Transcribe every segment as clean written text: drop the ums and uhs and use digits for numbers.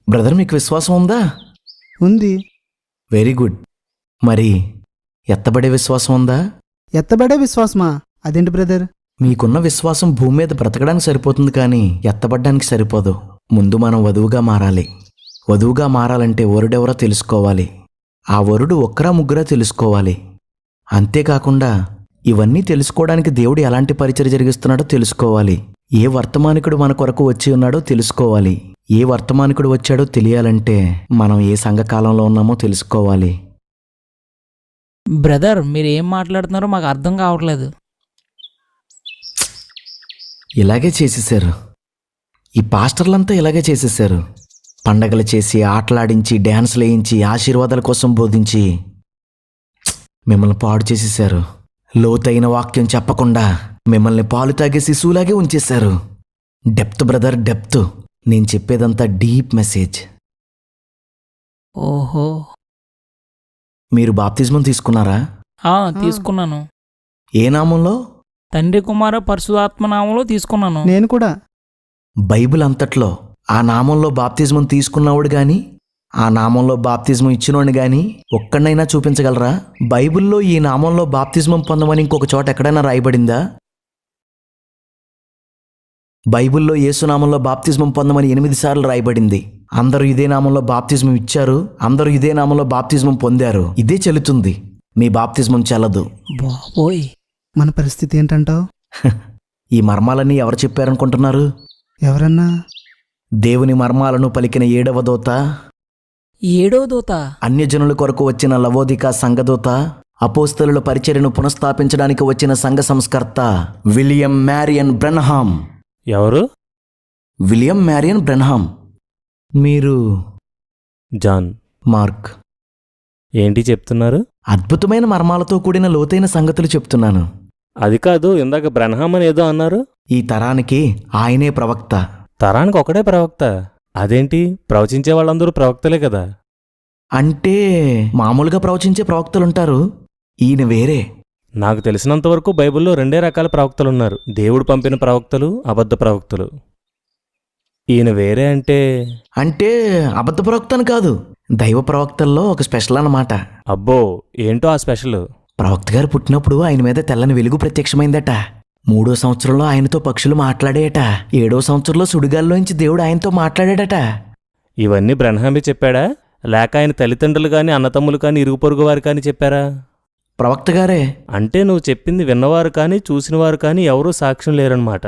Brother, మీకు విశ్వాసం ఉందా? ఉంది. Very good. మరి ఎత్తబడే విశ్వాసం ఉందా? ఎత్తబడే విశ్వాసమా? అదేంటి బ్రదర్? మీకున్న విశ్వాసం భూమి మీద బ్రతకడానికి సరిపోతుంది, కానీ ఎత్తబడ్డానికి సరిపోదు. ముందు మనం వధువుగా మారాలి. వధువుగా మారాలంటే వరుడెవరో తెలుసుకోవాలి. ఆ వరుడు ఒక్కరా ముగ్గురా తెలుసుకోవాలి. అంతేకాకుండా ఇవన్నీ తెలుసుకోవడానికి దేవుడు ఎలాంటి పరిచర్య జరిగిస్తున్నాడో తెలుసుకోవాలి. ఏ వర్తమానికుడు మన కొరకు వచ్చి ఉన్నాడో తెలుసుకోవాలి. ఏ వర్తమానికుడు వచ్చాడో తెలియాలంటే మనం ఏ సంఘకాలంలో ఉన్నామో తెలుసుకోవాలి. బ్రదర్, మీరు ఏం మాట్లాడుతున్నారో మాకు అర్థం కావట్లేదు. ఇలాగే చేసేశారు. ఈ పాస్టర్లంతా ఇలాగే చేసేశారు. పండగలు చేసి, ఆటలాడించి, డ్యాన్సులు వేయించి, ఆశీర్వాదాల కోసం బోధించి మిమ్మల్ని పాడు చేసేశారు. లోతైన వాక్యం చెప్పకుండా మిమ్మల్ని పాలు తాగే శిశువులాగే ఉంచేశారు. Depth brother, depth. నేను చెప్పేదంతా డీప్ మెసేజ్. ఓహో. మీరు బాప్తిజమం తీసుకున్నారా? తీసుకున్నాను. ఏ నామంలో? తండ్రి కుమార పరిశుద్ధాత్మ నామంలో తీసుకున్నాను. నేను కూడా. బైబిల్ అంతట్లో ఆ నామంలో బాప్తిజమం తీసుకున్నవాడు గాని, ఆ నామంలో బాప్తిజమం ఇచ్చినోడిని గాని ఒక్కడైనా చూపించగలరా? బైబిల్లో ఈ నామంలో బాప్తిజమం పొందమని ఇంకొక చోట ఎక్కడైనా రాయబడిందా? బైబిల్లో యేసునామంలో బాప్తిజమం పొందమని 8 సార్లు రాయబడింది. అందరూ ఇదే నామంలో బాప్తిజమం ఇచ్చారు, అందరూ ఇదే నామంలో బాప్తిజమం పొందారు. ఇదే చెల్లుతుంది. మీ బాప్తిజమం చెల్లదు. బాబోయ్, మన పరిస్థితి ఏంటంటావు? ఈ మర్మాలన్నీ ఎవరు చెప్పారనుకుంటున్నారు? ఎవరన్నా? దేవుని మర్మాలను పలికిన 7వ దూత, 7వ దూత, అన్యజనుల కొరకు వచ్చిన లవోదికా సంఘదూత, అపోస్తలుల పరిచర్యను పునఃస్థాపించడానికి వచ్చిన సంఘ సంస్కర్త విలియం మ్యారియన్ బ్రెన్హామ్. ఎవరు? William Marion Branham. మీరు? జాన్. మార్క్. ఏంటి చెప్తున్నారు? అద్భుతమైన మర్మాలతో కూడిన లోతైన సంగతులు చెప్తున్నాను. అది కాదు, ఇందాక బ్రెన్హామ్ అని ఏదో అన్నారు. ఈ తరానికి ఆయనే ప్రవక్త. తరానికి ఒకడే ప్రవక్త? అదేంటి, ప్రవచించే వాళ్ళందరూ ప్రవక్తలే కదా? అంటే మామూలుగా ప్రవచించే ప్రవక్తలుంటారు, ఈయన వేరే. నాకు తెలిసినంతవరకు బైబిల్లో 2 రకాల ప్రవక్తలున్నారు. దేవుడు పంపిన ప్రవక్తలు, అబద్ధ ప్రవక్తలు. ఈయన వేరే అంటే అబద్ధ ప్రవక్తను కాదు, దైవ ప్రవక్తల్లో ఒక స్పెషల్ అన్నమాట. అబ్బో, ఏంటో ఆ స్పెషల్? ప్రవక్త గారు పుట్టినప్పుడు ఆయన మీద తెల్లని వెలుగు ప్రత్యక్షమైందట. 3వ సంవత్సరంలో ఆయనతో పక్షులు మాట్లాడేయట. 7వ సంవత్సరంలో సుడిగాల్లోంచి దేవుడు ఆయనతో మాట్లాడాడట. ఇవన్నీ బ్రెన్హామే చెప్పాడా, లేక ఆయన తల్లిదండ్రులు కాని, అన్నతమ్ములు కాని, ఇరుగు పొరుగు వారు కాని చెప్పారా? ప్రవక్త గారే. అంటే నువ్వు చెప్పింది విన్నవారు కానీ, చూసినవారు కానీ ఎవరూ సాక్ష్యం లేరన్నమాట.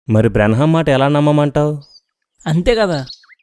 మరి బ్రెన్హామ్ మాట ఎలా నమ్మమంటావు? అంతే కదా.